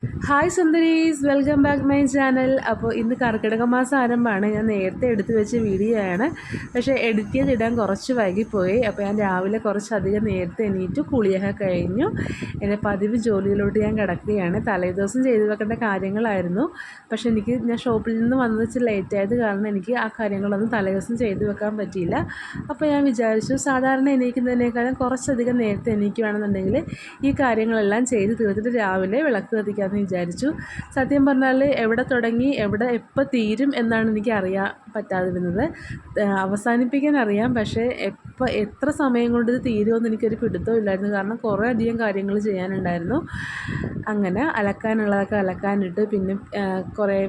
Hi സുന്ദരീസ്, welcome back my channel. അപ്പോൾ ഇന്ന് കർക്കിടക മാസം ആരംഭമാണ്. ഞാൻ നേരത്തെ എടുത്തു വെച്ച വീഡിയോ ആണ്, പക്ഷേ എഡിറ്റ് ചെയ്തിടാൻ കുറച്ച് വൈകിപ്പോയി. അപ്പോൾ ഞാൻ രാവിലെ കുറച്ചധികം നേരത്തെ എണീറ്റു, കുളിയൊക്കെ കഴിഞ്ഞു എൻ്റെ പതിവ് ജോലിയിലോട്ട് ഞാൻ കിടക്കുകയാണ്. തലേദിവസം ചെയ്തു വെക്കേണ്ട കാര്യങ്ങളായിരുന്നു, പക്ഷേ ഞാൻ ഷോപ്പിൽ നിന്ന് വന്ന് വെച്ച് ലേറ്റ് ആയത് കാരണം എനിക്ക് ആ കാര്യങ്ങളൊന്നും തലേദിവസം ചെയ്തു വെക്കാൻ പറ്റിയില്ല. അപ്പോൾ ഞാൻ വിചാരിച്ചു സാധാരണ എണീക്കുന്നതിനേക്കാളും കുറച്ചധികം നേരത്തെ എണീക്കുകയാണെന്നുണ്ടെങ്കിൽ ഈ കാര്യങ്ങളെല്ലാം ചെയ്ത് തീർത്തിട്ട് രാവിലെ വിളക്ക് കത്തിക്കാൻ വിചാരിച്ചു. സത്യം പറഞ്ഞാൽ എവിടെ തുടങ്ങി എവിടെ എപ്പോൾ തീരും എന്നാണ് എനിക്ക് അറിയാൻ പറ്റാതിരുന്നത്. അവസാനിപ്പിക്കാൻ അറിയാം, പക്ഷേ എത്ര സമയം കൊണ്ട് ഇത് തീരുമെന്ന് എനിക്കൊരു പിടുത്തവും ഇല്ലായിരുന്നു. കാരണം കുറേ അധികം കാര്യങ്ങൾ ചെയ്യാനുണ്ടായിരുന്നു. അങ്ങനെ അലക്കാനുള്ളതൊക്കെ അലക്കാനിട്ട്, പിന്നെ കുറേ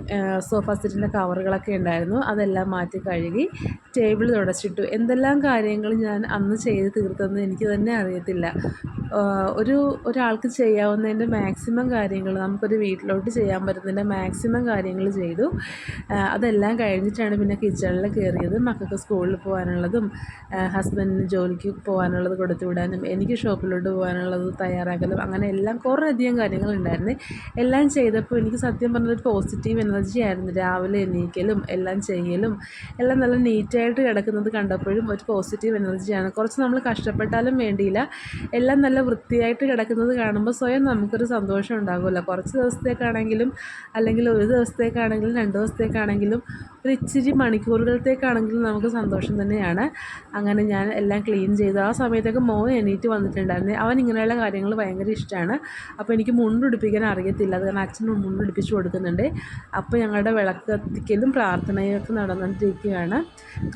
സോഫ സെറ്റിൻ്റെ കവറുകളൊക്കെ ഉണ്ടായിരുന്നു, അതെല്ലാം മാറ്റി കഴുകി ടേബിൾ തുടച്ചിട്ടു. എന്തെല്ലാം കാര്യങ്ങൾ ഞാൻ അന്ന് ചെയ്ത് തീർത്തെന്ന് എനിക്ക് തന്നെ അറിയത്തില്ല. ഒരാൾക്ക് ചെയ്യാവുന്നതിൻ്റെ മാക്സിമം കാര്യങ്ങൾ, നമുക്കൊരു വീട്ടിലോട്ട് ചെയ്യാൻ പറ്റുന്നതിൻ്റെ മാക്സിമം കാര്യങ്ങൾ ചെയ്തു. അതെല്ലാം കഴിഞ്ഞിട്ടാണ് പിന്നെ കിച്ചണിൽ കയറിയത്. മക്കൾക്ക് സ്കൂളിൽ പോകാനുള്ളതും ഹസ്ബൻഡിന് ജോലിക്ക് പോകാനുള്ളത് കൊടുത്തു വിടാനും എനിക്ക് ഷോപ്പിലോട്ട് പോകാനുള്ളത് തയ്യാറാക്കലും, അങ്ങനെ എല്ലാം കുറേ അധികം കാര്യങ്ങളുണ്ടായിരുന്നു. എല്ലാം ചെയ്തപ്പോൾ എനിക്ക് സത്യം പറഞ്ഞൊരു പോസിറ്റീവ് എനർജി ആയിരുന്നു. രാവിലെ എണീക്കലും എല്ലാം ചെയ്യലും എല്ലാം നല്ല നീറ്റായിട്ട് കിടക്കുന്നത് കണ്ടപ്പോഴും ഒരു പോസിറ്റീവ് എനർജിയാണ്. കുറച്ച് നമ്മൾ കഷ്ടപ്പെട്ടാലും വേണ്ടിയില്ല, എല്ലാം നല്ല വൃത്തിയായിട്ട് കിടക്കുന്നത് കാണുമ്പോൾ സ്വയം നമുക്കൊരു സന്തോഷം ഉണ്ടാകുമല്ലോ. കുറച്ച് ദിവസത്തേക്കാണെങ്കിലും, അല്ലെങ്കിൽ ഒരു ദിവസത്തേക്കാണെങ്കിലും 2 ദിവസത്തേക്കാണെങ്കിലും, ഒരു ഇച്ചിരി മണിക്കൂറുകളത്തേക്കാണെങ്കിലും നമുക്ക് സന്തോഷം തന്നെയാണ്. അങ്ങനെ ഞാൻ എല്ലാം ക്ലീൻ ചെയ്തു. ആ സമയത്തൊക്കെ മോൻ എണീറ്റ് വന്നിട്ടുണ്ടായിരുന്നു. അവൻ ഇങ്ങനെയുള്ള കാര്യങ്ങൾ ഭയങ്കര ഇഷ്ടമാണ്. അപ്പോൾ എനിക്ക് മുണ്ടുടുപ്പിക്കാൻ അറിയത്തില്ല, അത് കാരണം അച്ഛൻ മുണ്ടുടുപ്പിച്ച് കൊടുക്കുന്നുണ്ട്. അപ്പോൾ ഞങ്ങളുടെ വിളക്ക് കത്തിക്കലും പ്രാർത്ഥനയൊക്കെ നടന്നുകൊണ്ടിരിക്കുകയാണ്.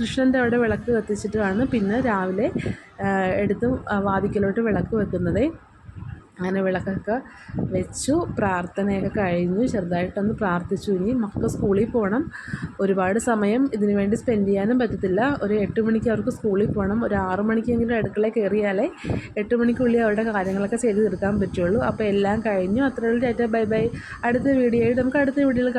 കൃഷ്ണൻ്റെ അവിടെ വിളക്ക് കത്തിച്ചിട്ടാണ് പിന്നെ രാവിലെ എടുത്ത് വാതിക്കലോട്ട് വിളക്ക് വെക്കുന്നത്. അങ്ങനെ വിളക്കൊക്കെ വെച്ചു, പ്രാർത്ഥനയൊക്കെ കഴിഞ്ഞു, ചെറുതായിട്ടൊന്ന് പ്രാർത്ഥിച്ചു. ഇനി മക്കൾ സ്കൂളിൽ പോകണം, ഒരുപാട് സമയം ഇതിനു വേണ്ടി സ്പെൻഡ് ചെയ്യാനും പറ്റത്തില്ല. ഒരു 8 മണിക്ക് അവർക്ക് സ്കൂളിൽ പോകണം. ഒരു 6 മണിക്കെങ്കിലും അടുക്കളയിൽ കയറിയാലേ 8 മണിക്കുള്ളിൽ അവരുടെ കാര്യങ്ങളൊക്കെ ചെയ്ത് തീർക്കാൻ പറ്റുള്ളൂ. അപ്പോൾ എല്ലാം കഴിഞ്ഞു. അത്രയുള്ള ടാറ്റ ബൈ ബൈ. അടുത്ത വീഡിയോയിൽ നമുക്ക് അടുത്ത വീഡിയോയിൽ